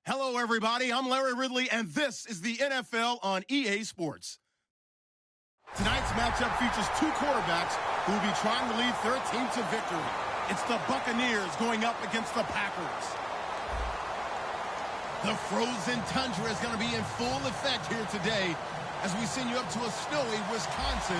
Hello, everybody. I'm Larry Ridley, and this is the NFL on EA Sports. Tonight's matchup features two quarterbacks who will be trying to lead their team to victory. It's the Buccaneers going up against the Packers. The frozen tundra is going to be in full effect here today as we send you up to a snowy Wisconsin.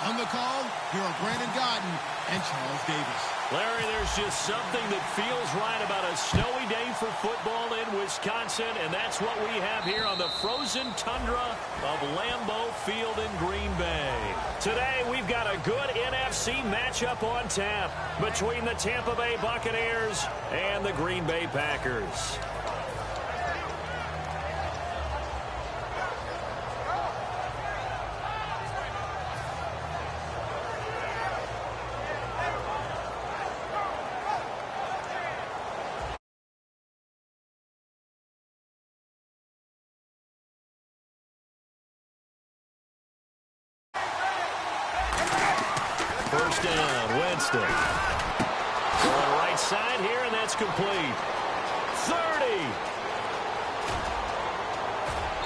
On the call, here are Brandon Godden and Charles Davis. Larry, there's just something that feels right about a snowy day for football in Wisconsin, and that's what we have here on the frozen tundra of Lambeau Field in Green Bay. Today, we've got a good NFC matchup on tap between the Tampa Bay Buccaneers and the Green Bay Packers. First down, Winston. On right side here, and that's complete. 30.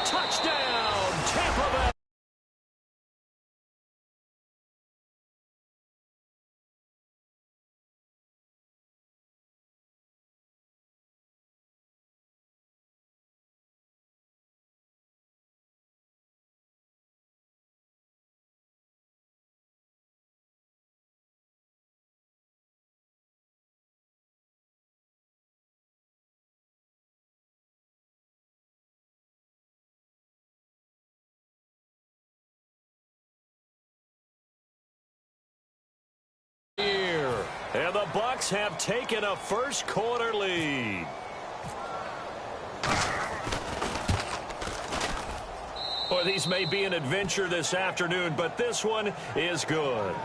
Touchdown, Tampa Bay. And the Bucs have taken a first quarter lead. Boy, these may be an adventure this afternoon, but this one is good.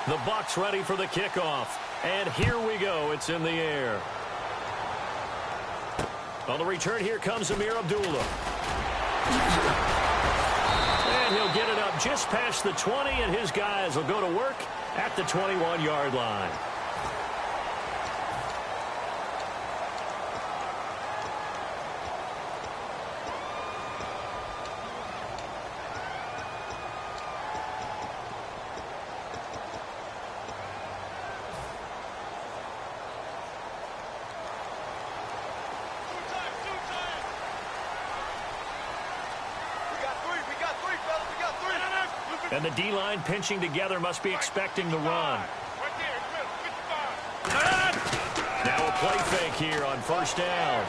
The Bucs ready for the kickoff. And here we go. It's in the air. On the return, here comes Amir Abdullah. And he'll get it up just past the 20, and his guys will go to work at the 21-yard line. And the D-line pinching together must be expecting the run. Now a play fake here on first down.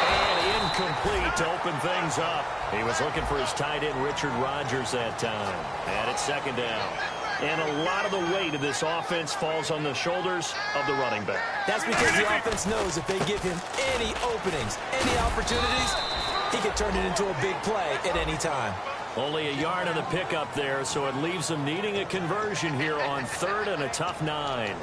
And incomplete to open things up. He was looking for his tight end, Richard Rodgers, that time. And it's second down. And a lot of the weight of this offense falls on the shoulders of the running back. That's because the offense knows if they give him any openings, any opportunities, he can turn it into a big play at any time. Only a yard on the pickup there, so it leaves them needing a conversion here on third and a tough 9.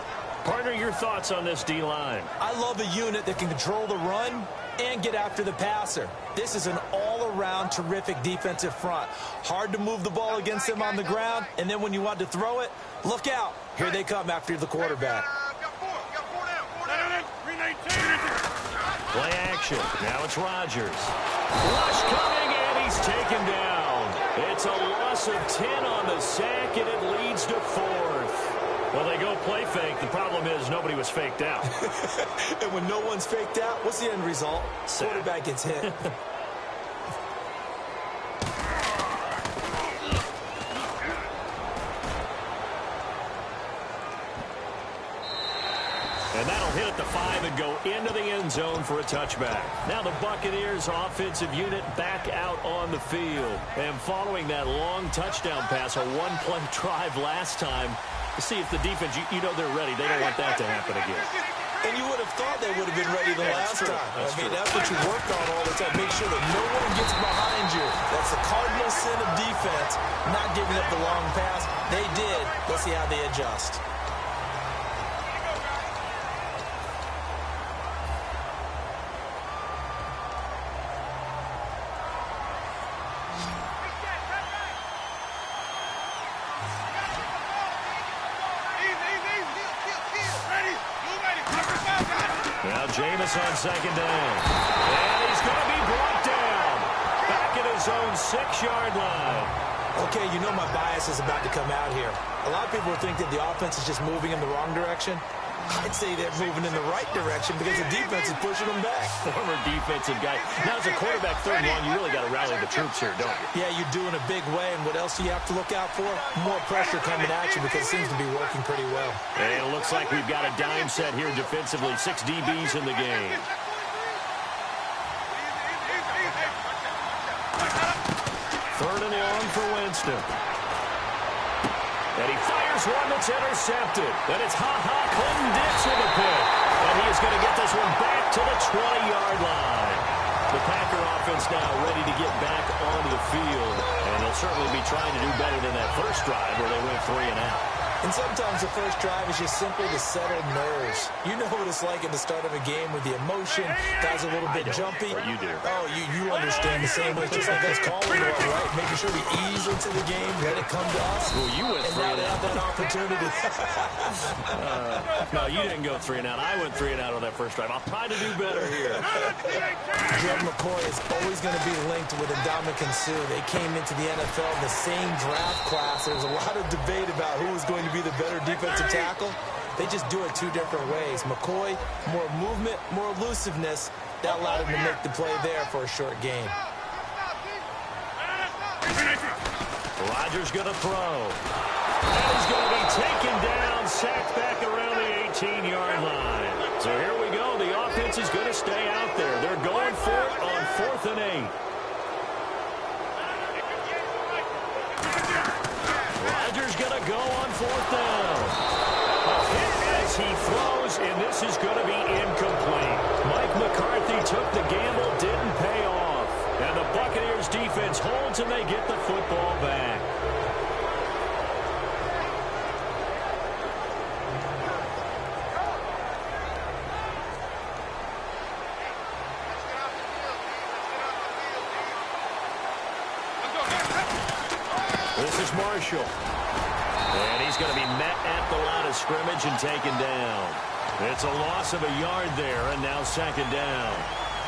Partner, your thoughts on this D-line? I love a unit that can control the run and get after the passer. This is an all-around terrific defensive front. Hard to move the ball against them on the ground, and then when you want to throw it, look out. Here they come after the quarterback. Play action. Now it's Rodgers. Rush coming, and he's taken down. It's a loss of 10 on the sack, and it leads to 4th. Well, they go play fake. The problem is nobody was faked out. And when no one's faked out, what's the end result? Quarterback gets hit. And that'll hit at the 5 and go into the end zone for a touchback. Now the Buccaneers offensive unit back out on the field. And following that long touchdown pass, a one-play drive last time, to see if the defense, you know they're ready. They don't want that to happen again. And you would have thought they would have been ready the last time. That's what you work on all the time. Make sure that no one gets behind you. That's the cardinal sin of defense, not giving up the long pass. They did. Let's see how they adjust. Now Jameis on second down. And he's going to be brought down. Back at his own 6-yard line. Okay, you know my bias is about to come out here. A lot of people think that the offense is just moving in the wrong direction. I'd say they're moving in the right direction because the defense is pushing them back. Former defensive guy. Now, as a quarterback, 3rd and 1, you really got to rally the troops here, don't you? Yeah, you do in a big way. And what else do you have to look out for? More pressure coming at you because it seems to be working pretty well. And it looks like we've got a dime set here defensively. 6 DBs in the game. 3rd and long for Winston. And he fires one that's intercepted. And it's Clinton Dix with a pick. And he is going to get this one back to the 20-yard line. The Packer offense now ready to get back onto the field. And they'll certainly be trying to do better than that first drive where they went 3 and out. And sometimes the first drive is just simply to settle nerves. You know what it's like at the start of a game with the emotion. Guys a little bit jumpy. You do. Oh, you understand the same way. It's just like us calling it, right? Making sure we ease into the game, let it come to us. Well, you went 3 and out. That opportunity. No, you didn't go 3 and out. I went 3 and out on that first drive. I'll try to do better here. Jed McCoy is always going to be linked with Ndamukong Suh. They came into the NFL in the same draft class. There's a lot of debate about who was going to be the better defensive tackle. They just do it 2 different ways. McCoy, more movement, more elusiveness. That allowed him to make the play there for a short gain. Rodgers going to throw. And he's going to be taken down, sacked back around the 18-yard line. So here we go. The offense is going to stay out there. They're going for it on 4th and 8. Rodgers going to go on 4th down. A hit as he throws, and this is going to be incomplete. Mike McCarthy took the gamble, didn't pay off. And the Buccaneers defense holds, and they get the football back. This is Marshall. And he's going to be met at the line of scrimmage and taken down. It's a loss of a yard there, and now 2nd down.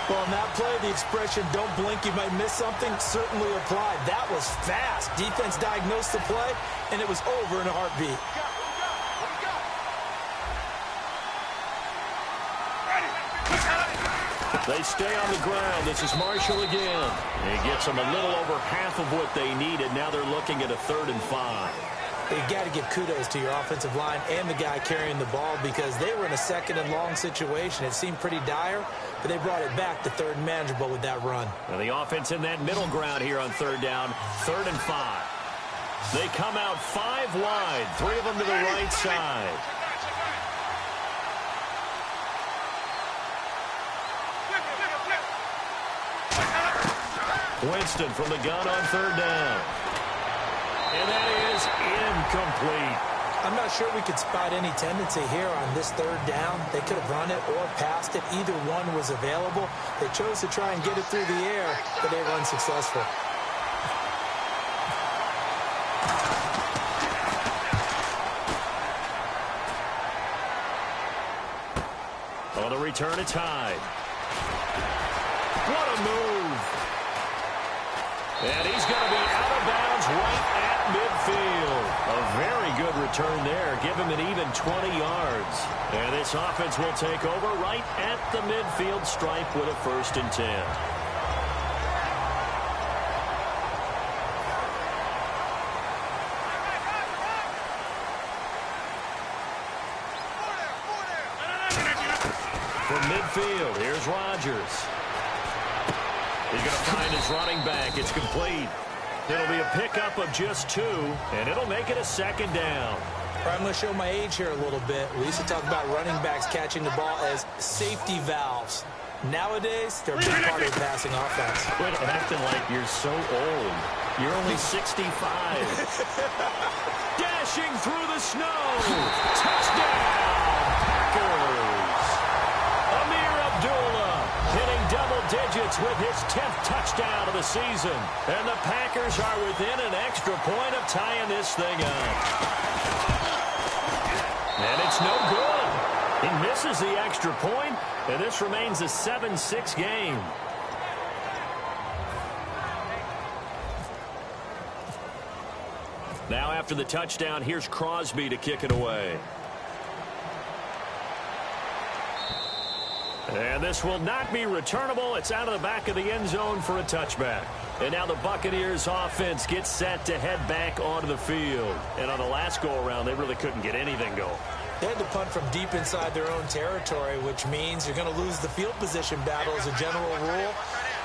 Well, on that play, the expression, don't blink, you might miss something, certainly applied. That was fast. Defense diagnosed the play, and it was over in a heartbeat. They stay on the ground. This is Marshall again. He gets them a little over half of what they needed. Now they're looking at a 3rd and 5. You've got to give kudos to your offensive line and the guy carrying the ball because they were in a 2nd and long situation. It seemed pretty dire, but they brought it back to 3rd and manageable with that run. And the offense in that middle ground here on 3rd down, 3rd and 5. They come out 5 wide, 3 of them to the right side. Winston from the gun on 3rd down. And that is incomplete. I'm not sure we could spot any tendency here on this 3rd down. They could have run it or passed it. Either one was available. They chose to try and get it through the air, but they were unsuccessful. On the return, it's Hyde. What a move. And he's going to be out of bounds right at midfield. A very good return there. Give him an even 20 yards. And this offense will take over right at the midfield stripe with a 1st and 10. From midfield, here's Rodgers. He's going to find his running back. It's complete. It'll be a pickup of just 2, and it'll make it a 2nd down. I'm going to show my age here a little bit. We used to talk about running backs catching the ball as safety valves. Nowadays, they're a big part of the passing offense. Quit acting like you're so old. You're only 65. Dashing through the snow. Touchdown, Packers. Amir Abdullah hitting double digits with his 10th touchdown of the season. And the Packers are within an extra point of tying this thing up. And it's no good. He misses the extra point, and this remains a 7-6 game. Now after the touchdown, here's Crosby to kick it away. And this will not be returnable. It's out of the back of the end zone for a touchback. And now the Buccaneers offense gets set to head back onto the field. And on the last go-around, they really couldn't get anything going. They had to punt from deep inside their own territory, which means you're going to lose the field position battle as a general rule.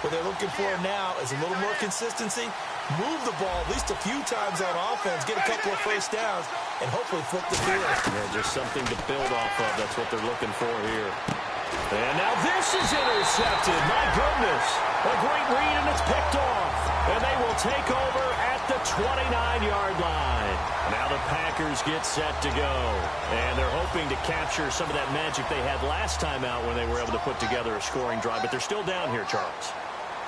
What they're looking for now is a little more consistency, move the ball at least a few times on offense, get a couple of first downs, and hopefully flip the field. Yeah, just something to build off of. That's what they're looking for here. And now this is intercepted. My goodness. A great read, and it's picked off. And they will take over at the 29-yard line. Now the Packers get set to go. And they're hoping to capture some of that magic they had last time out when they were able to put together a scoring drive. But they're still down here, Charles.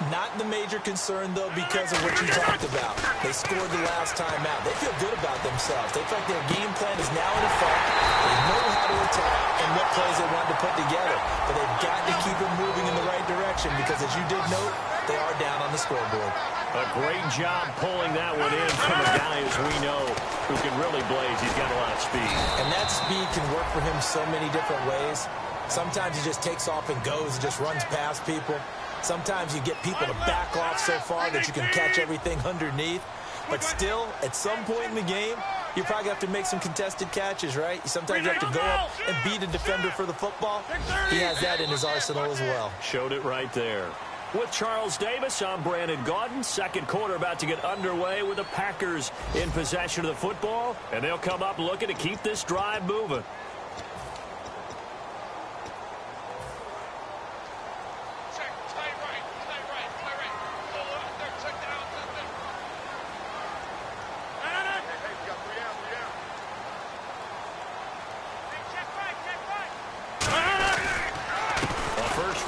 Not the major concern, though, because of what you talked about. They scored the last time out. They feel good about themselves. They feel like their game plan is now in effect. They know how to attack and what plays they want to put together. But they've got to keep it moving in the right direction because, as you did note, they are down on the scoreboard. A great job pulling that one in from a guy, as we know, who can really blaze. He's got a lot of speed. And that speed can work for him so many different ways. Sometimes he just takes off and goes and just runs past people. Sometimes you get people to back off so far that you can catch everything underneath. But still, at some point in the game, you probably have to make some contested catches, right? Sometimes you have to go up and beat a defender for the football. He has that in his arsenal as well. Showed it right there. With Charles Davis, I'm Brandon Gaudin. Second quarter about to get underway with the Packers in possession of the football. And they'll come up looking to keep this drive moving.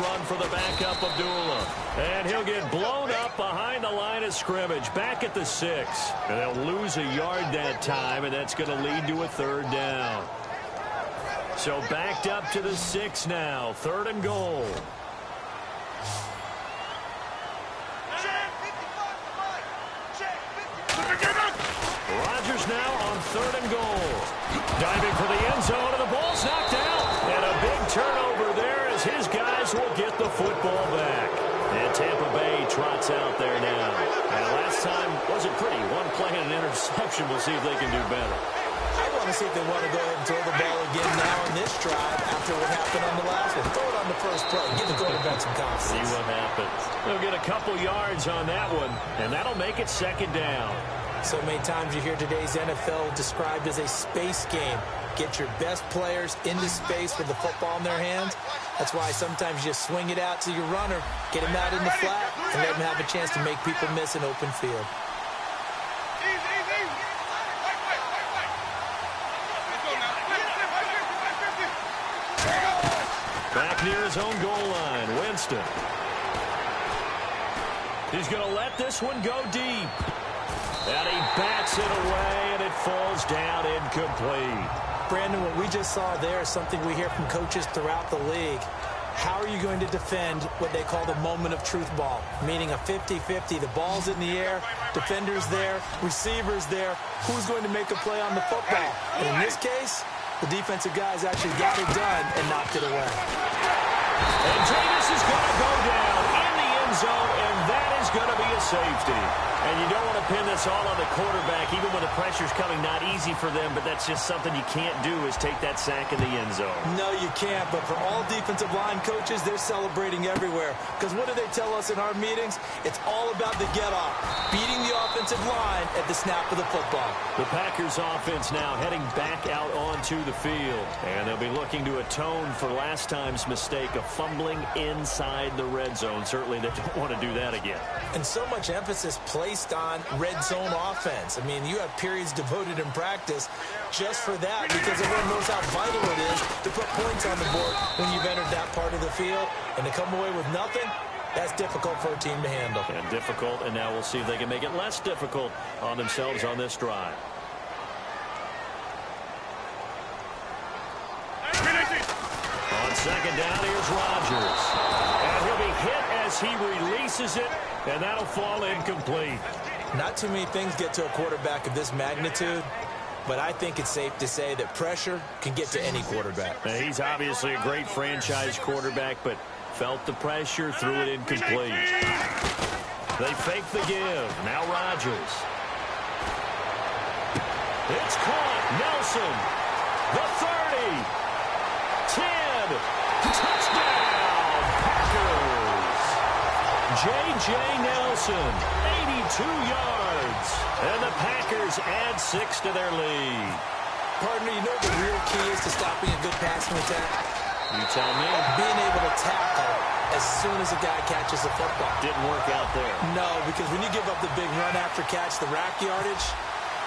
Run for the backup Abdullah. And he'll get blown up behind the line of scrimmage. Back at the 6. And they'll lose a yard that time, and that's going to lead to a third down. So backed up to the 6 now. 3rd and goal. Rodgers now on 3rd and goal. Diving for the end zone, and the ball's knocked out. And a big turnover there as his guys will get the football back. And Tampa Bay trots out there now. And last time wasn't pretty. One play and an interception. We'll see if they can do better. I want to see if they want to go ahead and throw the ball again now on this drive after what happened on the last one. Throw it on the first play. Give the quarterback some confidence. See what happens. They'll get a couple yards on that one, and that'll make it 2nd down. So many times you hear today's NFL described as a space game. Get your best players into space with the football in their hands. That's why sometimes you just swing it out to your runner, get him out in the flat, and let him have a chance to make people miss an open field. Back near his own goal line, Winston. He's going to let this one go deep. And he bats it away, and it falls down incomplete. Brandon, what we just saw there is something we hear from coaches throughout the league. How are you going to defend what they call the moment of truth ball, meaning a 50-50? The ball's in the air, defenders there, receivers there. Who's going to make a play on the football? And in this case, the defensive guys actually got it done and knocked it away. And Davis is going to go down in the end zone, and that is going to be a safety. And you don't want to pin this all on the quarterback, even when the pressure's coming. Not easy for them, but that's just something you can't do is take that sack in the end zone. No, you can't. But for all defensive line coaches, they're celebrating everywhere. Because what do they tell us in our meetings? It's all about the get-off, beating the offensive line at the snap of the football. The Packers offense now heading back out onto the field. And they'll be looking to atone for last time's mistake of fumbling inside the red zone. Certainly they don't want to do that again. And so much emphasis placed on red zone offense. I mean, you have periods devoted in practice just for that because everyone knows how vital it is to put points on the board when you've entered that part of the field. And to come away with nothing, that's difficult for a team to handle. And difficult, and now we'll see if they can make it less difficult on themselves on this drive. On second down, here's Rodgers. And he'll be hit as he releases it, and that'll fall incomplete. Not too many things get to a quarterback of this magnitude, but I think it's safe to say that pressure can get to any quarterback. Now, he's obviously a great franchise quarterback, but felt the pressure, threw it incomplete. They fake the give. Now Rodgers. It's caught. Nelson. The 30. 10. Touchdown, Packers. J.J. Nelson, 82 yards. And the Packers add 6 to their lead. Partner, you know the real key is to stopping a good passing attack? You tell me. Being able to tackle as soon as a guy catches the football. Didn't work out there. No, because when you give up the big run after catch, the rack yardage,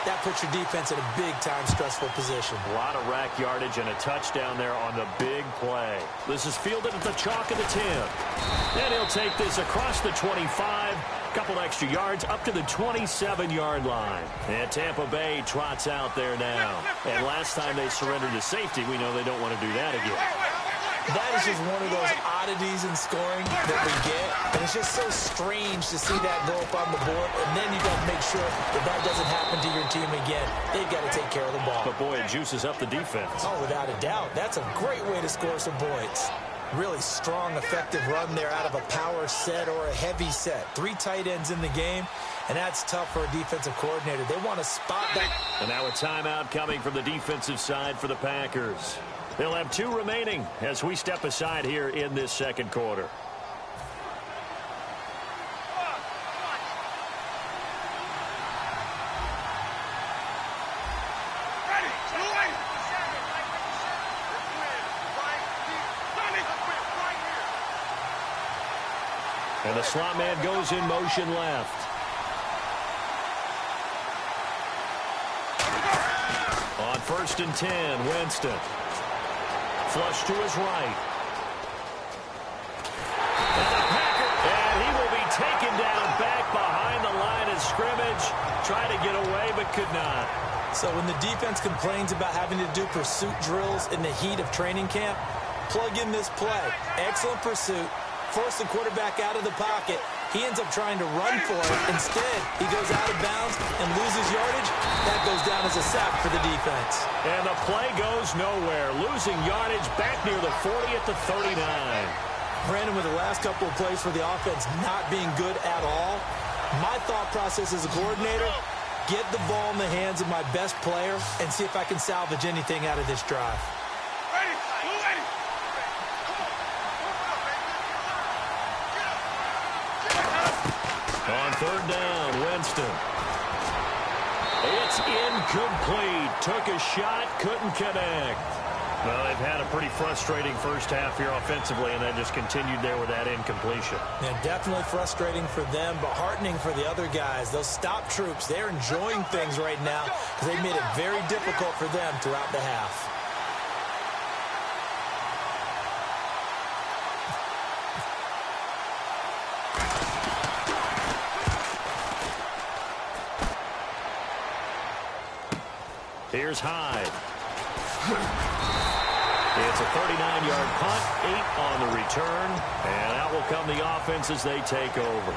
that puts your defense in a big-time stressful position. A lot of rack yardage and a touchdown there on the big play. This is fielded at the chalk of the 10. And he'll take this across the 25. Couple extra yards up to the 27-yard line. And Tampa Bay trots out there now. And last time they surrendered to safety, we know they don't want to do that again. That is just one of those oddities in scoring that we get. And it's just so strange to see that go up on the board. And then you got to make sure that that doesn't happen to your team again. They've got to take care of the ball. But, boy, it juices up the defense. Oh, without a doubt. That's a great way to score some points. Really strong, effective run there out of a power set or a heavy set. 3 tight ends in the game, and that's tough for a defensive coordinator. They want to spot that. And now a timeout coming from the defensive side for the Packers. They'll have 2 remaining as we step aside here in this second quarter. And the slot man goes in motion left. On 1st and 10, Winston. Flush to his right. And he will be taken down back behind the line of scrimmage. Tried to get away, but could not. So when the defense complains about having to do pursuit drills in the heat of training camp, plug in this play. Excellent pursuit. Force the quarterback out of the pocket. He ends up trying to run for it. Instead, he goes out of bounds and loses yardage. That goes down as a sack for the defense. And the play goes nowhere. Losing yardage back near the 40 at the 39. Brandon, with the last couple of plays for the offense not being good at all, my thought process as a coordinator, get the ball in the hands of my best player and see if I can salvage anything out of this drive. On 3rd down, Winston. It's incomplete. Took a shot, couldn't connect. Well, they've had a pretty frustrating first half here offensively, and that just continued there with that incompletion. Yeah, definitely frustrating for them, but heartening for the other guys. Those stop troops, they're enjoying things right now because they made it very difficult for them throughout the half. Here's Hyde. It's a 39-yard punt, 8 on the return, and out will come the offense as they take over.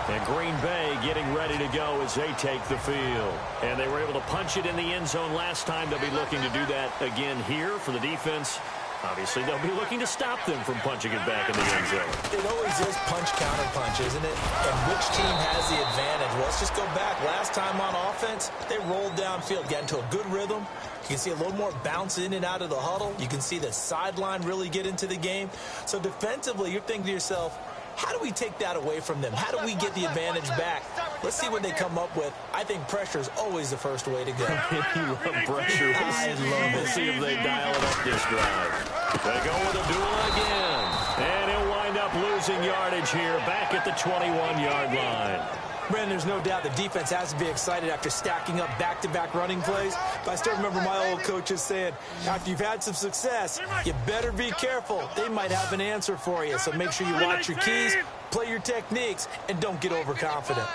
And Green Bay getting ready to go as they take the field. And they were able to punch it in the end zone last time. They'll be looking to do that again here for the defense. Obviously, they'll be looking to stop them from punching it back in the end zone. It always is punch-counter-punch, isn't it? And which team has the advantage? Well, let's just go back. Last time on offense, they rolled downfield, got into a good rhythm. You can see a little more bounce in and out of the huddle. You can see the sideline really get into the game. So defensively, you're thinking to yourself, how do we take that away from them? How do we get the advantage back? Let's see what they come up with. I think pressure is always the first way to go. You love pressure. I love it. We'll see if they dial it up this drive. They go with a duel again. And he'll wind up losing yardage here back at the 21-yard line. Brandon, there's no doubt the defense has to be excited after stacking up back-to-back running plays. But I still remember my old coaches saying, after you've had some success, you better be careful. They might have an answer for you. So make sure you watch your keys, play your techniques, and don't get overconfident.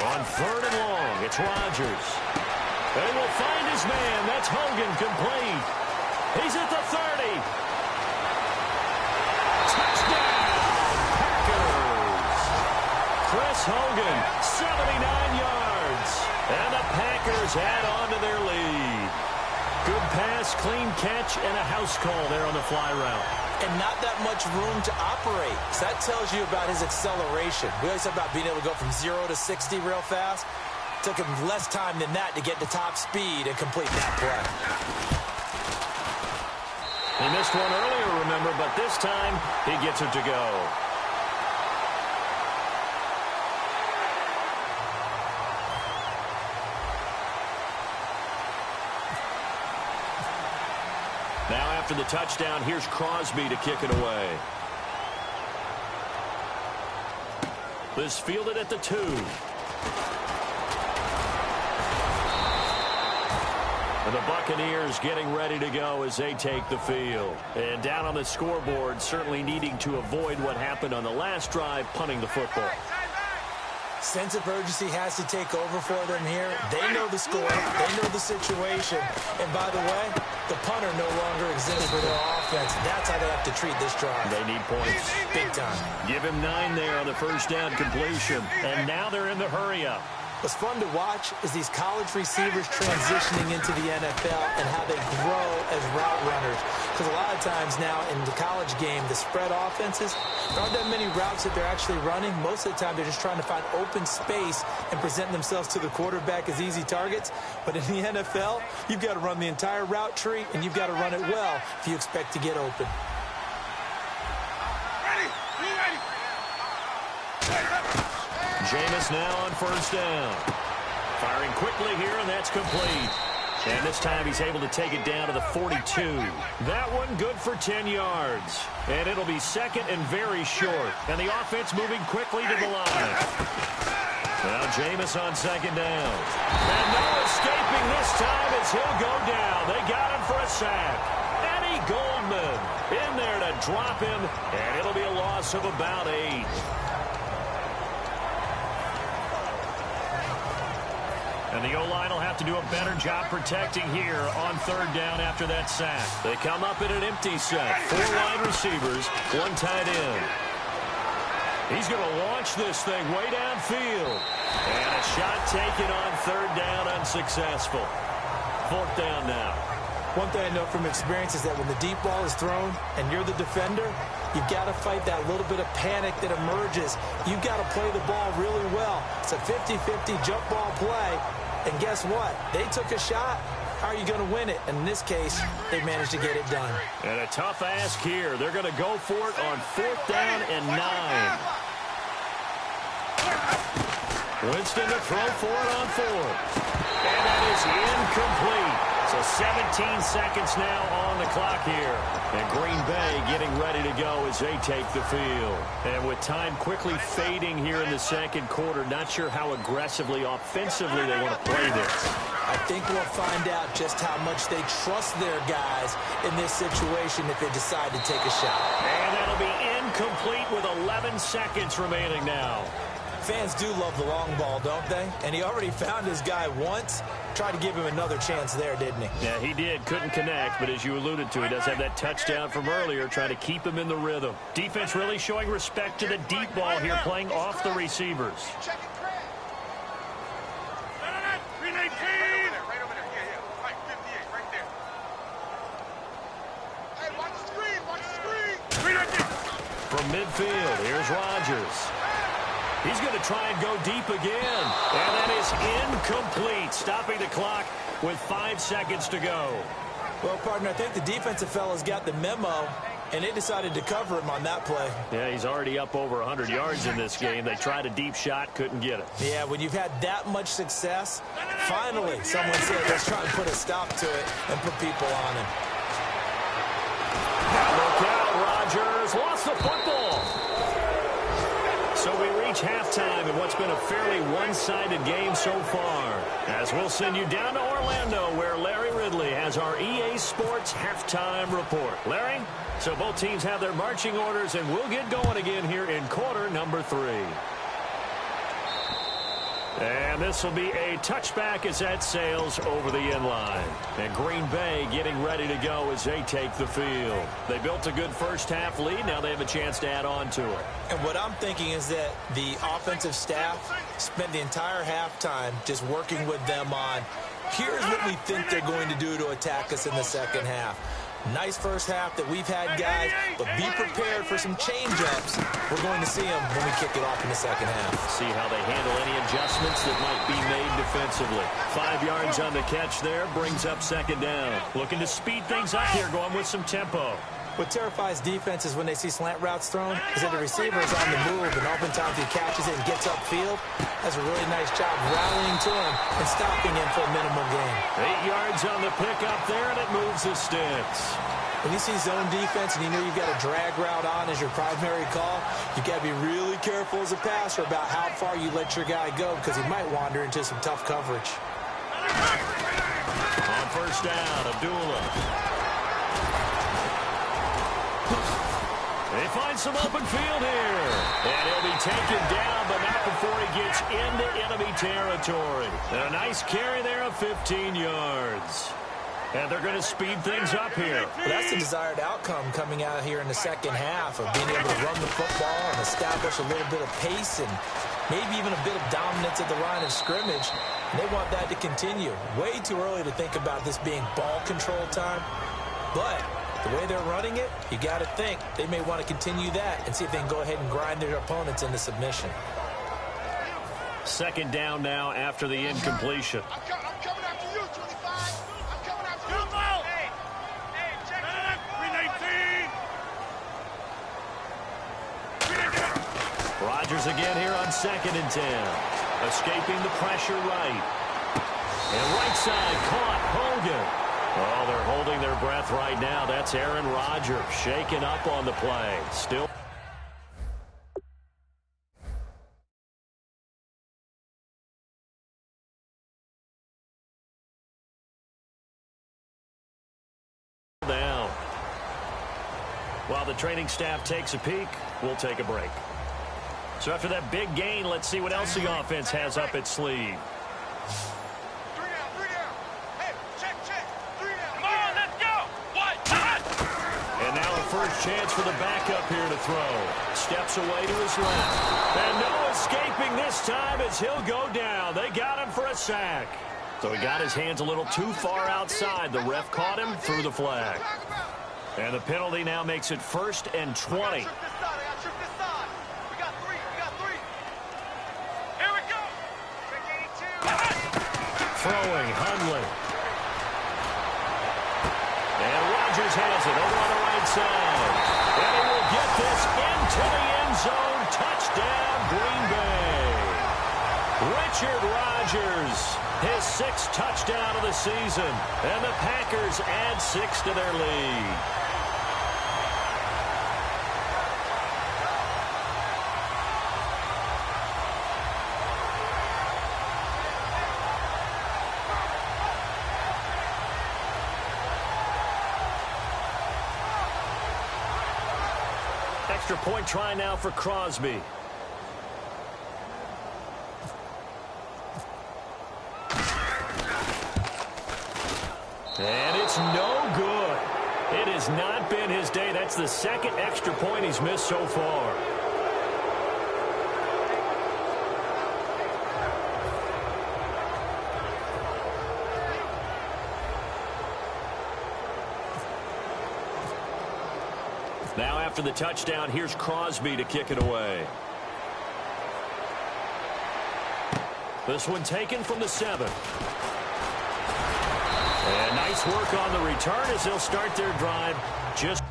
On 3rd and long, it's Rodgers. They will find his man. That's Hogan complete. He's at the 30. Touchdown, Packers. Chris Hogan, 79 yards. And the Packers add on to their lead. Good pass, clean catch, and a house call there on the fly route. And not that much room to operate. So that tells you about his acceleration. We always talk about being able to go from 0 to 60 real fast. Took him less time than that to get to top speed and complete that play. He missed one earlier, remember, but this time he gets it to go. Now after the touchdown, here's Crosby to kick it away. This fielded at the 2. And the Buccaneers getting ready to go as they take the field. And down on the scoreboard, certainly needing to avoid what happened on the last drive, punting the football. Sense of urgency has to take over for them here. They know the score. They know the situation. And by the way, the punter no longer exists for their offense. That's how they have to treat this drive. They need points. Big time. Give him 9 there on the first down completion. And now they're in the hurry-up. What's fun to watch is these college receivers transitioning into the NFL and how they grow as route runners. Because a lot of times now in the college game, the spread offenses, there aren't that many routes that they're actually running. Most of the time, they're just trying to find open space and present themselves to the quarterback as easy targets. But in the NFL, you've got to run the entire route tree, and you've got to run it well if you expect to get open. Jameis now on first down. Firing quickly here, and that's complete. And this time he's able to take it down to the 42. That one good for 10 yards. And it'll be second and very short. And the offense moving quickly to the line. Now Jameis on second down. And no escaping this time as he'll go down. They got him for a sack. Eddie Goldman in there to drop him. And it'll be a loss of about 8. And the O-line will have to do a better job protecting here on third down after that sack. They come up in an empty set. 4 wide receivers, 1 tight end. He's going to launch this thing way downfield. And a shot taken on third down, unsuccessful. 4th down now. One thing I know from experience is that when the deep ball is thrown and you're the defender, you've got to fight that little bit of panic that emerges. You've got to play the ball really well. It's a 50-50 jump ball play. And guess what? They took a shot. How are you going to win it? And in this case, they managed to get it done. And a tough ask here. They're going to go for it on 4th down and 9. Winston to throw for it on 4th. And that is incomplete. So 17 seconds now on the clock here. And Green Bay getting ready to go as they take the field. And with time quickly fading here in the second quarter, not sure how aggressively, offensively they want to play this. I think we'll find out just how much they trust their guys in this situation if they decide to take a shot. And that'll be incomplete with 11 seconds remaining now. Fans do love the long ball, don't they? And he already found his guy once. Tried to give him another chance there, didn't he? Yeah, he did. Couldn't connect, but as you alluded to, he does have that touchdown from earlier, trying to keep him in the rhythm. Defense really showing respect to the deep ball here, playing off the receivers. from midfield. Here's Rodgers. He's going to try and go deep again. And that is incomplete, stopping the clock with 5 seconds to go. Well, partner, I think the defensive fellas got the memo, and they decided to cover him on that play. Yeah, he's already up over 100 yards in this game. They tried a deep shot, couldn't get it. Yeah, when you've had that much success, finally someone said, let's try and put a stop to it and put people on him. Look out, Rodgers lost the football. So we reach halftime in what's been a fairly one-sided game so far. As we'll send you down to Orlando, where Larry Ridley has our EA Sports halftime report. Larry, so both teams have their marching orders, and we'll get going again here in quarter number 3. And this will be a touchback as that sails over the inline. And Green Bay getting ready to go as they take the field. They built a good first-half lead. Now they have a chance to add on to it. And what I'm thinking is that the offensive staff spent the entire halftime just working with them on, here's what we think they're going to do to attack us in the second half. Nice first half that we've had, guys, but be prepared for some change-ups. We're going to see them when we kick it off in the second half. See how they handle any adjustments that might be made defensively. 5 yards on the catch there, brings up second down. Looking to speed things up here, going with some tempo. What terrifies defenses when they see slant routes thrown is that the receiver is on the move, and oftentimes he catches it and gets upfield. Does a really nice job rallying to him and stopping him for a minimal gain. 8 yards on the pickup there, and it moves the sticks. When you see zone defense and you know you've got a drag route on as your primary call, you've got to be really careful as a passer about how far you let your guy go, because he might wander into some tough coverage. On first down, Abdullah. They find some open field here. And he'll be taken down, but not before he gets into enemy territory. And a nice carry there of 15 yards. And they're going to speed things up here. Well, that's the desired outcome coming out here in the second half, of being able to run the football and establish a little bit of pace and maybe even a bit of dominance at the line of scrimmage. And they want that to continue. Way too early to think about this being ball control time. But the way they're running it, you got to think they may want to continue that and see if they can go ahead and grind their opponents into submission. Second down now after the incompletion. I'm coming after you, 25. I'm coming after you. Hey, check it. 319. Rodgers again here on 2nd and 10. Escaping the pressure right. And right side caught Hogan. Oh, they're holding their breath right now. That's Aaron Rodgers shaken up on the play. Still down. While the training staff takes a peek, we'll take a break. So after that big gain, let's see what else the offense has up its sleeve. First chance for the backup here to throw. Steps away to his left. And no escaping this time as he'll go down. They got him for a sack. So he got his hands a little too far outside. The ref caught him, threw the flag. And the penalty now makes it 1st and 20. Throwing, Hundley. And Rodgers has it over on the right side. And he will get this into the end zone. Touchdown, Green Bay. Richard Rodgers, his 6th touchdown of the season. And the Packers add 6 to their lead. Extra point try now for Crosby. And it's no good. It has not been his day. That's the 2nd extra point he's missed so far. Now after the touchdown, here's Crosby to kick it away. This one taken from the 7. And nice work on the return as they'll start their drive just...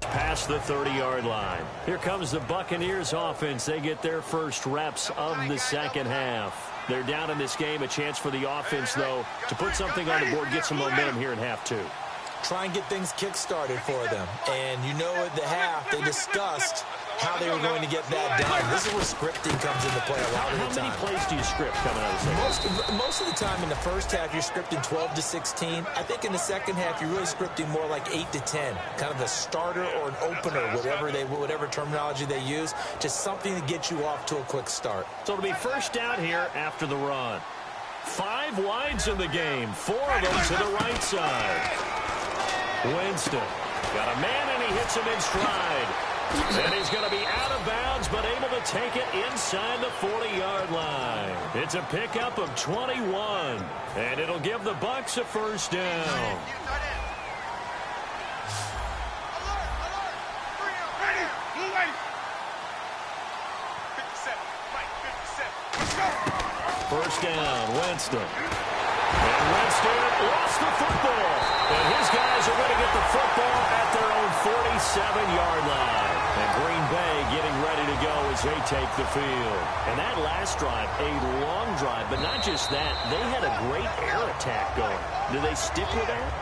past the 30-yard line. Here comes the Buccaneers offense. They get their first reps of the second half. They're down in this game. A chance for the offense, though, to put something on the board, get some momentum here in half 2. Try and get things kick-started for them. And you know at the half, they discussed how they were going to get that done. This is where scripting comes into play a lot of the time. How many plays do you script coming out of the second? Most of the time in the first half, you're scripting 12 to 16. I think in the second half, you're really scripting more like 8 to 10. Kind of a starter or an opener, whatever terminology they use. Just something to get you off to a quick start. So it'll be first down here after the run. 5 wides in the game. 4 of them to the right side. Winston got a man, and he hits him in stride. And he's going to be out of bounds, but able to take it inside the 40-yard line. It's a pickup of 21, and it'll give the Bucs a first down. First down, Winston. And Winston lost the football. And his guys are going to get the football at their own 47-yard line. And Green Bay getting ready to go as they take the field. And that last drive, a long drive, but not just that. They had a great air attack going. Do they stick with that?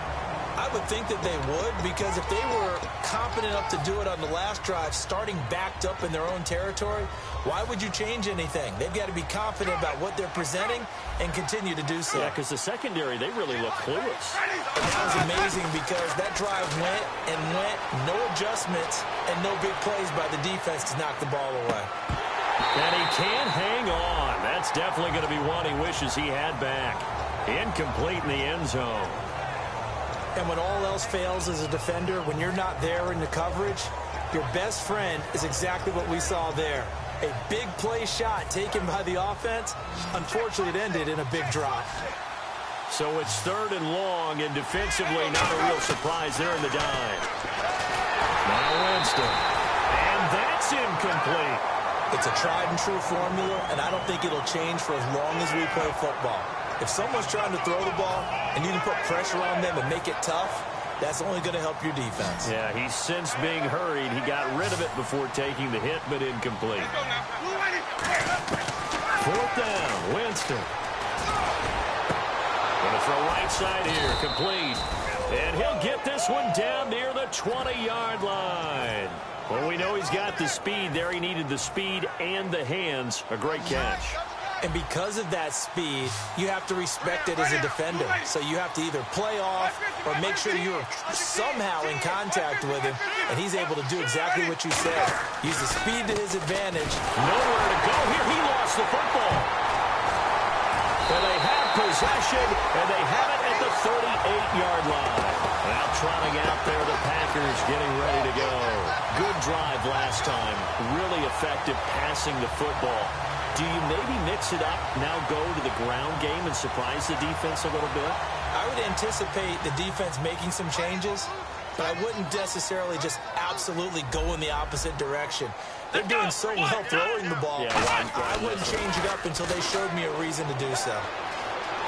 I would think that they would, because if they were confident enough to do it on the last drive, starting backed up in their own territory, why would you change anything? They've got to be confident about what they're presenting and continue to do so. Yeah, because the secondary, they really look clueless. And that was amazing because that drive went and went, no adjustments and no big plays by the defense to knock the ball away. And he can't hang on. That's definitely going to be one he wishes he had back. Incomplete in the end zone. And when all else fails as a defender, when you're not there in the coverage, your best friend is exactly what we saw there. A big play shot taken by the offense. Unfortunately, it ended in a big drop. So it's 3rd and long, and defensively not a real surprise there in the dime. Now Winston. And that's incomplete. It's a tried-and-true formula, and I don't think it'll change for as long as we play football. If someone's trying to throw the ball and you can put pressure on them and make it tough, that's only going to help your defense. Yeah, he's since being hurried. He got rid of it before taking the hit, but incomplete. 4th down, Winston. Going to throw right side here, complete. And he'll get this one down near the 20-yard line. Well, we know he's got the speed there. He needed the speed and the hands. A great catch. And because of that speed, you have to respect it as a defender. So you have to either play off or make sure you're somehow in contact with him, and he's able to do exactly what you said. Use the speed to his advantage. Nowhere to go here. He lost the football. And they have possession, and they have it at the 38-yard line. Now trotting out there, the Packers getting ready to go. Good drive last time. Really effective passing the football. Do you maybe mix it up, now go to the ground game and surprise the defense a little bit? I would anticipate the defense making some changes, but I wouldn't necessarily just absolutely go in the opposite direction. They're doing so well throwing the ball. Yeah, I wouldn't change it up until they showed me a reason to do so.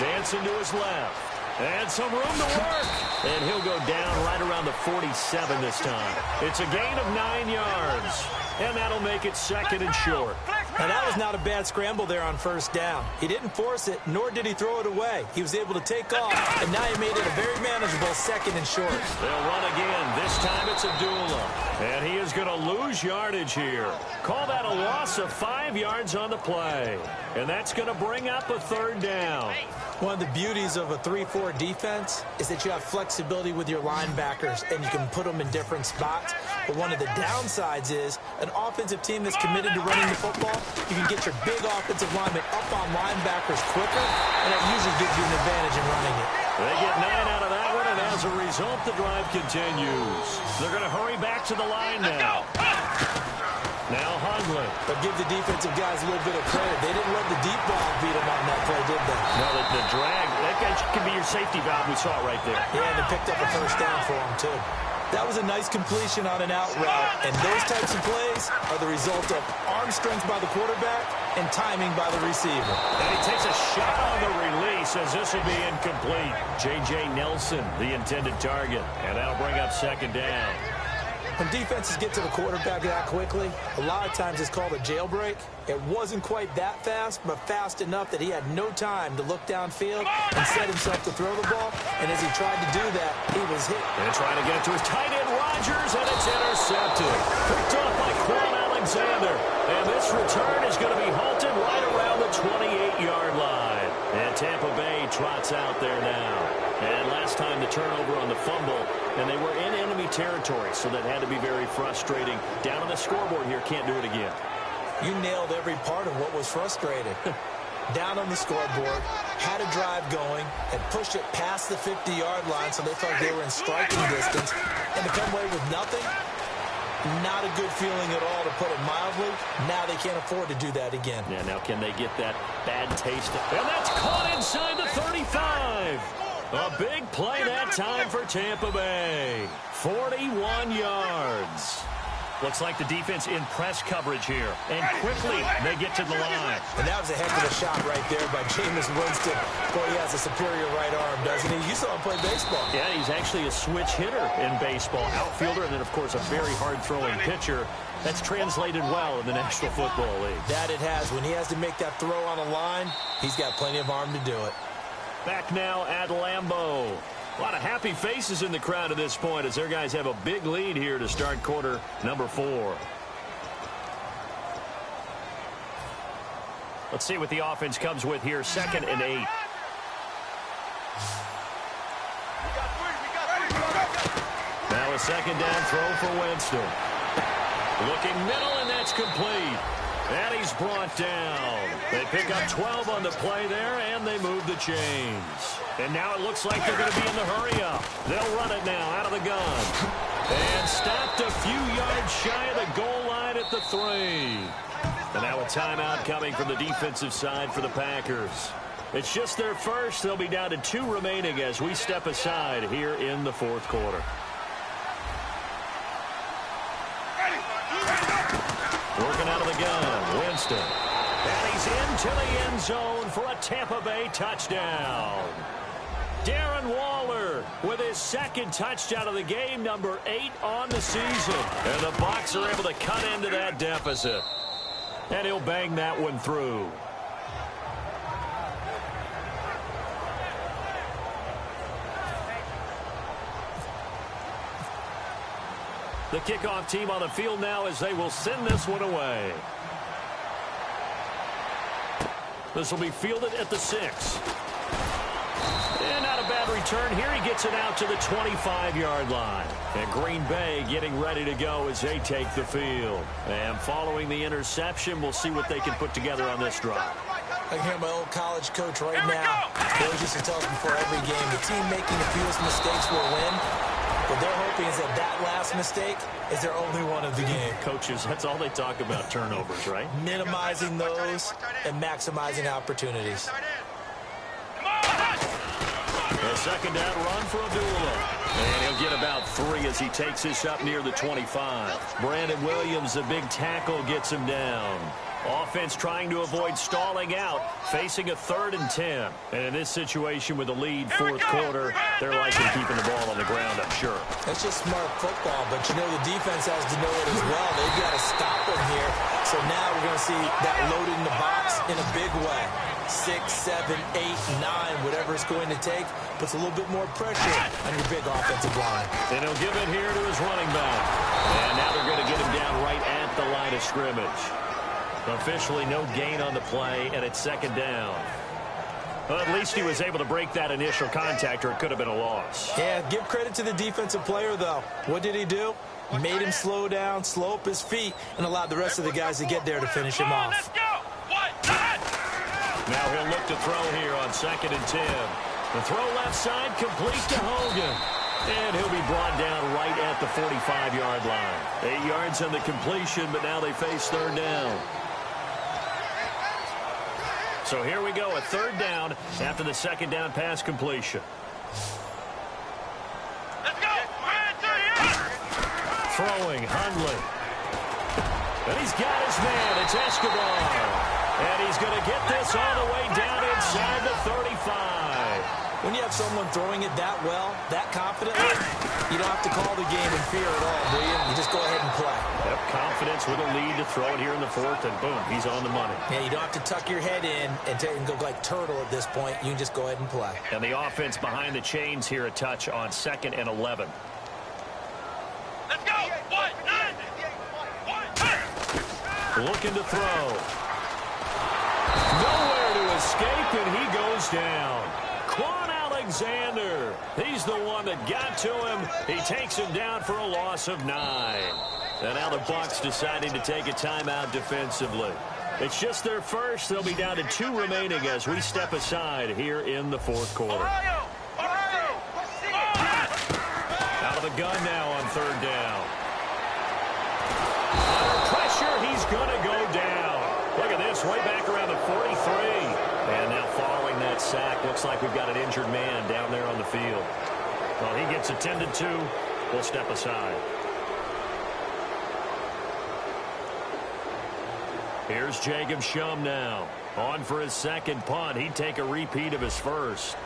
Dancing to his left. And some room to work. And he'll go down right around the 47 this time. It's a gain of 9 yards. And that'll make it 2nd and short. Now, that was not a bad scramble there on 1st down. He didn't force it, nor did he throw it away. He was able to take off, and now he made it a very manageable 2nd and short. They'll run again. This time it's Abdullah. And he is going to lose yardage here. Call that a loss of 5 yards on the play. And that's going to bring up a 3rd down. One of the beauties of a 3-4 defense is that you have flexibility with your linebackers, and you can put them in different spots. But one of the downsides is an offensive team that's committed to running the football, you can get your big offensive linemen up on linebackers quicker, and it usually gives you an advantage in running it. They get 9 out of that one, and as a result, the drive continues. They're going to hurry back to the line now. Now Hundley. But give the defensive guys a little bit of credit. They didn't let the deep ball beat them on that play, did they? No, the drag, that guy can be your safety valve. We saw it right there. Yeah, and they picked up a first down for him, too. That was a nice completion on an out route, and those types of plays are the result of arm strength by the quarterback and timing by the receiver. And he takes a shot on the release as this will be incomplete. J.J. Nelson, the intended target, and that'll bring up second down. When defenses get to the quarterback that quickly, a lot of times it's called a jailbreak. It wasn't quite that fast, but fast enough that he had no time to look downfield and set himself to throw the ball. And as he tried to do that, he was hit. And trying to get it to his tight end, Rodgers, and it's intercepted. Picked off by Quan Alexander. And this return is going to be halted right around the 28-yard line. And Tampa Bay trots out there now. And last time the turnover on the fumble, and they were in enemy territory, so that had to be very frustrating. Down on the scoreboard here, can't do it again. You nailed every part of what was frustrating. Down on the scoreboard, had a drive going, and pushed it past the 50-yard line so they felt they were in striking distance, and to come away with nothing, not a good feeling at all, to put it mildly. Now they can't afford to do that again. Yeah, now can they get that bad taste? And that's caught inside the 35. A big play that time for Tampa Bay. 41 yards. Looks like the defense in press coverage here. And quickly they get to the line. And that was a heck of a shot right there by Jameis Winston. Boy, he has a superior right arm, doesn't he? You saw him play baseball. Yeah, he's actually a switch hitter in baseball. Outfielder, and then, of course, a very hard-throwing pitcher. That's translated well in the National Football League. That it has. When he has to make that throw on a line, he's got plenty of arm to do it. Back now at Lambeau. A lot of happy faces in the crowd at this point as their guys have a big lead here to start quarter number 4. Let's see what the offense comes with here. 2nd and 8. Now a second down throw for Winston. Looking middle, and that's complete. And he's brought down. They pick up 12 on the play there, and they move the chains. And now it looks like they're going to be in the hurry-up. They'll run it now out of the gun. And stopped a few yards shy of the goal line at the 3. And now a timeout coming from the defensive side for the Packers. It's just their first. They'll be down to 2 remaining as we step aside here in the 4th quarter. Working out of the gun, Winston. And he's into the end zone for a Tampa Bay touchdown. Darren Waller with his 2nd touchdown of the game, number 8 on the season. And the Bucs are able to cut into that deficit. And he'll bang that one through. The kickoff team on the field now as they will send this one away. This will be fielded at the 6. And not a bad return here. He gets it out to the 25-yard line. And Green Bay getting ready to go as they take the field. And following the interception, we'll see what they can put together on this drive. I can hear my old college coach right now. He always used to tell us before every game, the team making the fewest mistakes will win. What they're hoping is that that last mistake is their only one of the game. Coaches, that's all they talk about, turnovers, right? Minimizing those and maximizing opportunities. A second down run for Abdullah. And he'll get about 3 as he takes this up near the 25. Brandon Williams, the big tackle, gets him down. Offense trying to avoid stalling out, facing a 3rd and 10. And in this situation with the lead 4th quarter, they're liking keeping the ball on the ground, I'm sure. That's just smart football, but you know the defense has to know it as well. They've got to stop them here. So now we're going to see that loaded in the box in a big way. 6, 7, 8, 9, whatever it's going to take, puts a little bit more pressure on your big offensive line. And he'll give it here to his running back. And now they're going to get him down right at the line of scrimmage. Officially no gain on the play, and it's 2nd down. Well, at least he was able to break that initial contact, or it could have been a loss. Yeah, give credit to the defensive player, though. What did he do? Made him slow down, slow up his feet, and allowed the rest of the guys to get there to finish him off. Let's go. Now he'll look to throw here on 2nd and 10. The throw left side complete to Hogan. And he'll be brought down right at the 45-yard line. 8 yards on the completion, but now they face 3rd down. So here we go, a 3rd down after the 2nd down pass completion. Let's go. Throwing, Hundley. And he's got his man. It's Escobar. And he's going to get this all the way down inside the 35. When you have someone throwing it that well, that confidently, you don't have to call the game in fear at all, do you? You just go ahead and play. Yep, confidence with a lead to throw it here in the 4th, and boom, he's on the money. Yeah, you don't have to tuck your head in and go like turtle at this point. You can just go ahead and play. And the offense behind the chains here a touch on 2nd and 11. Let's go. 1, 9. Looking to throw. Nowhere to escape, and he goes down. Quan Alexander, he's the one that got to him. He takes him down for a loss of 9. And now the Bucs deciding to take a timeout defensively. It's just their first. They'll be down to 2 remaining as we step aside here in the 4th quarter. Out of the gun now on 3rd down. Under pressure, he's going to go down. Look at this, way back around the 43. And now following that sack, looks like we've got an injured man down there on the field. Well, he gets attended to. We'll step aside. Here's Jacob Shum now. On for his 2nd punt. He'd take a repeat of his first.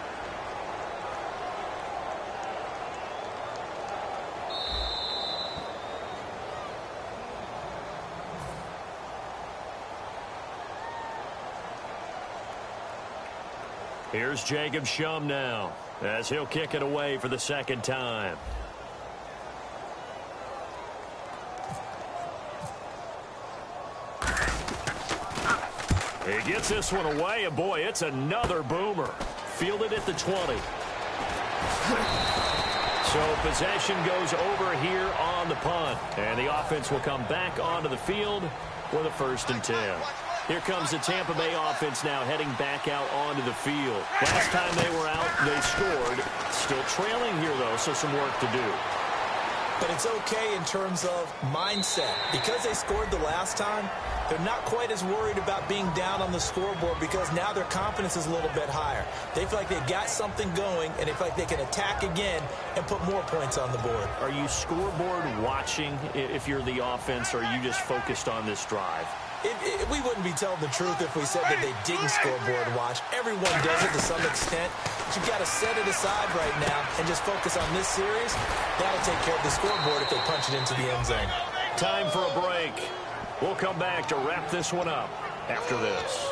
Here's Jacob Shum now, as he'll kick it away for the 2nd time. He gets this one away, and boy, it's another boomer. Fielded at the 20. So possession goes over here on the punt, and the offense will come back onto the field with a 1st and 10. Here comes the Tampa Bay offense now heading back out onto the field. Last time they were out, they scored. Still trailing here, though, so some work to do. But it's okay in terms of mindset. Because they scored the last time, they're not quite as worried about being down on the scoreboard because now their confidence is a little bit higher. They feel like they've got something going, and they feel like they can attack again and put more points on the board. Are you scoreboard watching if you're the offense, or are you just focused on this drive? We wouldn't be telling the truth if we said that they didn't scoreboard watch. Everyone does it to some extent. But you've got to set it aside right now and just focus on this series. That'll take care of the scoreboard if they punch it into the end zone. Time for a break. We'll come back to wrap this one up after this.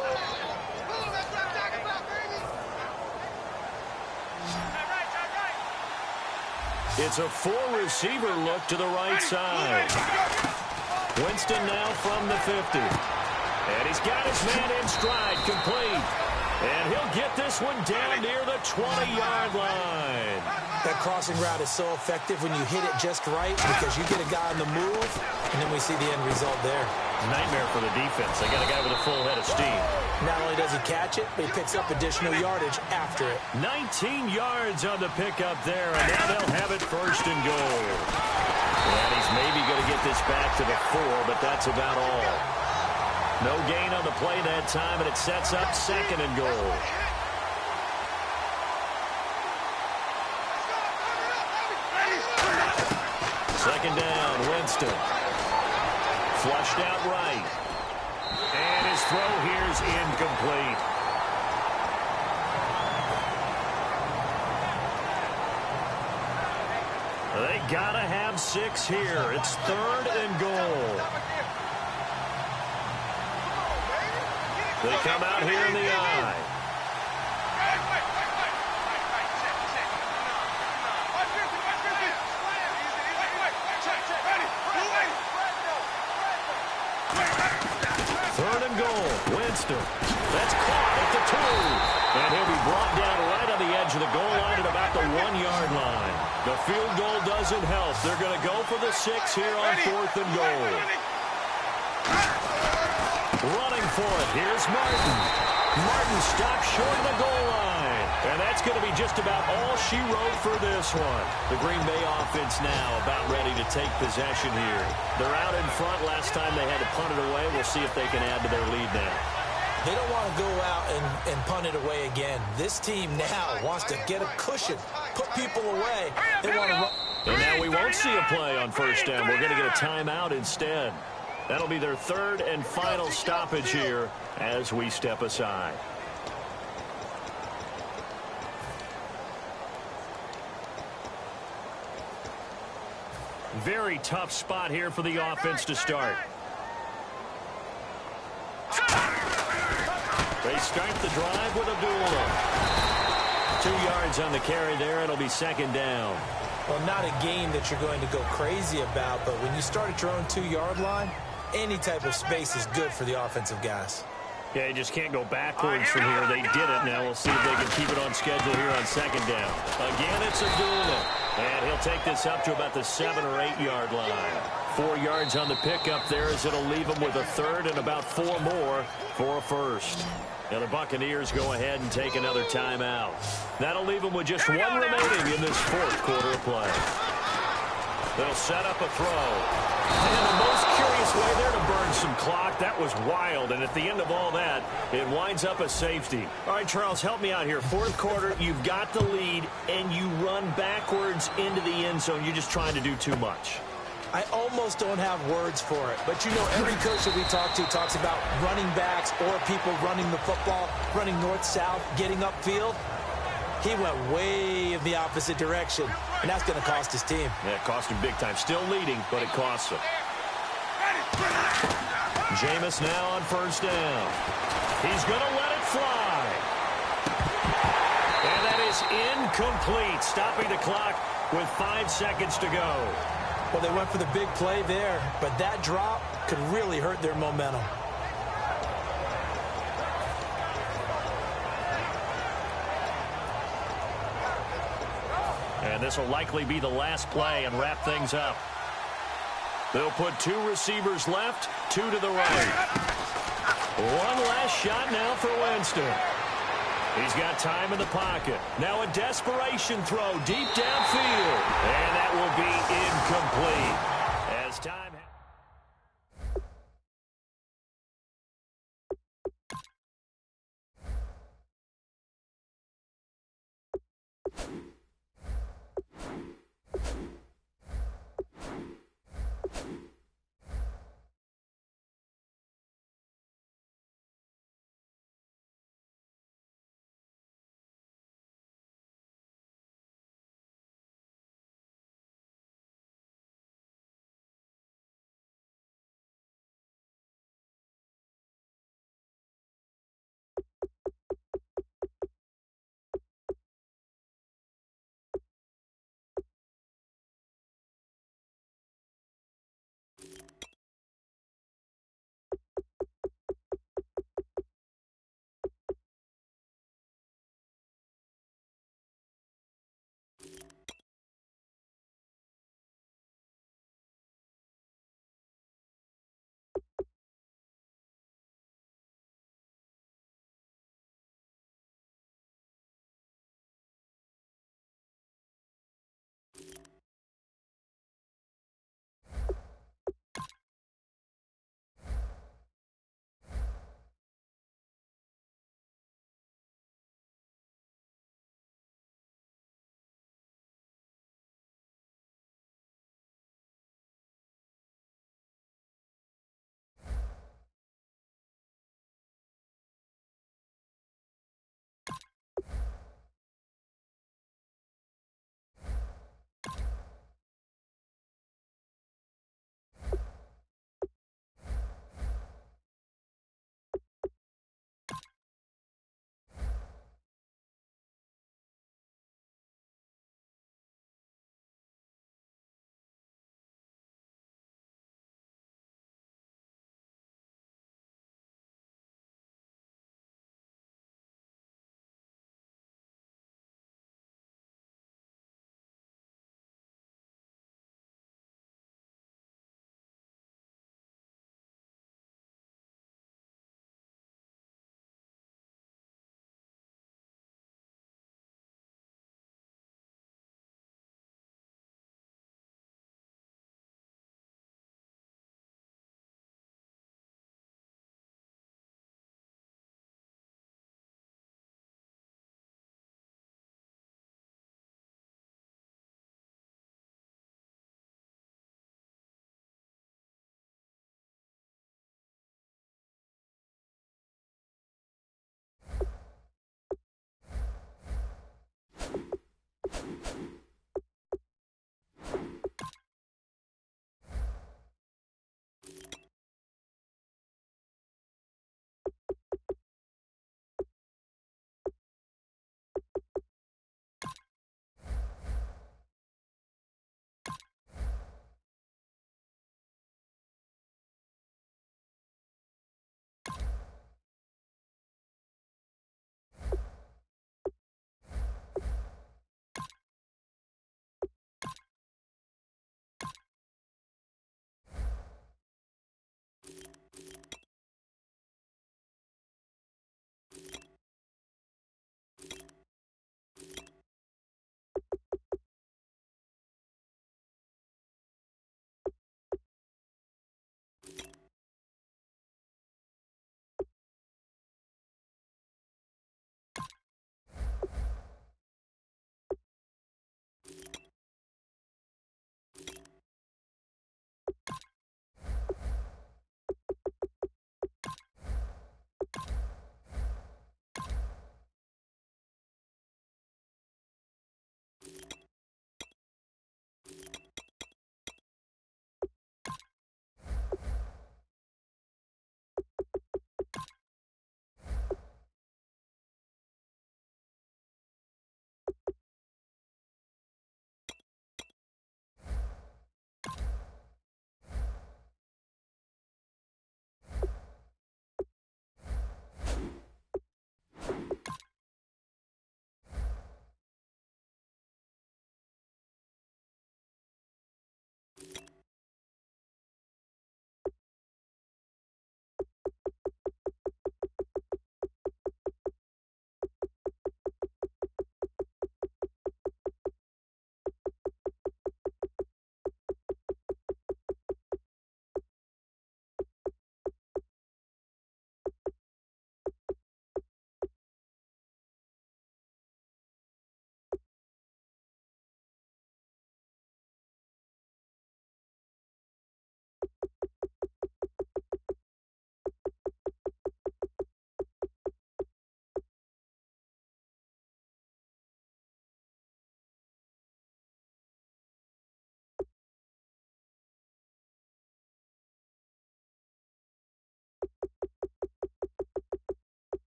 It's a 4-receiver look to the right side. Winston now from the 50. And he's got his man in stride, complete. And he'll get this one down near the 20-yard line. That crossing route is so effective when you hit it just right because you get a guy on the move, and then we see the end result there. Nightmare for the defense. They got a guy with a full head of steam. Not only does he catch it, but he picks up additional yardage after it. 19 yards on the pickup there, and now they'll have it 1st and goal. And he's maybe going to get this back to the 4, but that's about all. No gain on the play that time, and it sets up 2nd and goal. Second down, Winston. Flushed out right. And his throw here is incomplete. They got to have 6 here. It's 3rd and goal. They come out here in the eye. Third and goal. Winston. That's caught at the 2. And he'll be brought down right on the edge of the goal line at about the 1-yard line. The field goal doesn't help. They're going to go for the 6 here on 4th and goal. Running for it. Here's Martin. Martin stops short of the goal line. And that's going to be just about all she wrote for this one. The Green Bay offense now about ready to take possession here. They're out in front. Last time they had to punt it away. We'll see if they can add to their lead now. They don't want to go out and punt it away again. This team now wants to get a cushion, put people away. They want to run. And now we won't see a play on first down. We're going to get a timeout instead. That'll be their 3rd and final stoppage here as we step aside. Very tough spot here for the offense to start. They start the drive with Abdullah. 2 yards on the carry there. It'll be 2nd down. Well, not a game that you're going to go crazy about, but when you start at your own 2-yard line, any type of space is good for the offensive guys. Yeah, you just can't go backwards from here. They did it. Now we'll see if they can keep it on schedule here on 2nd down. Again, it's Abdullah. And he'll take this up to about the 7 or 8 yard line. 4 yards on the pickup there as it'll leave them with a 3rd and about 4 more for a 1st. And the Buccaneers go ahead and take another timeout. That'll leave them with just 1 remaining in this 4th quarter of play. They'll set up a throw. And the most curious way there to burn some clock. That was wild. And at the end of all that, it winds up a safety. All right, Charles, help me out here. 4th quarter, you've got the lead, and you run backwards into the end zone. You're just trying to do too much. I almost don't have words for it. But, you know, every coach that we talk to talks about running backs or people running the football, running north-south, getting upfield. He went way in the opposite direction, and that's going to cost his team. Yeah, it cost him big time. Still leading, but it costs him. Jameis now on 1st down. He's going to let it fly. And that is incomplete, stopping the clock with 5 seconds to go. Well, they went for the big play there, but that drop could really hurt their momentum. And this will likely be the last play and wrap things up. They'll put 2 receivers left, 2 to the right. One last shot now for Winston. He's got time in the pocket. Now a desperation throw deep downfield. And that will be incomplete. As time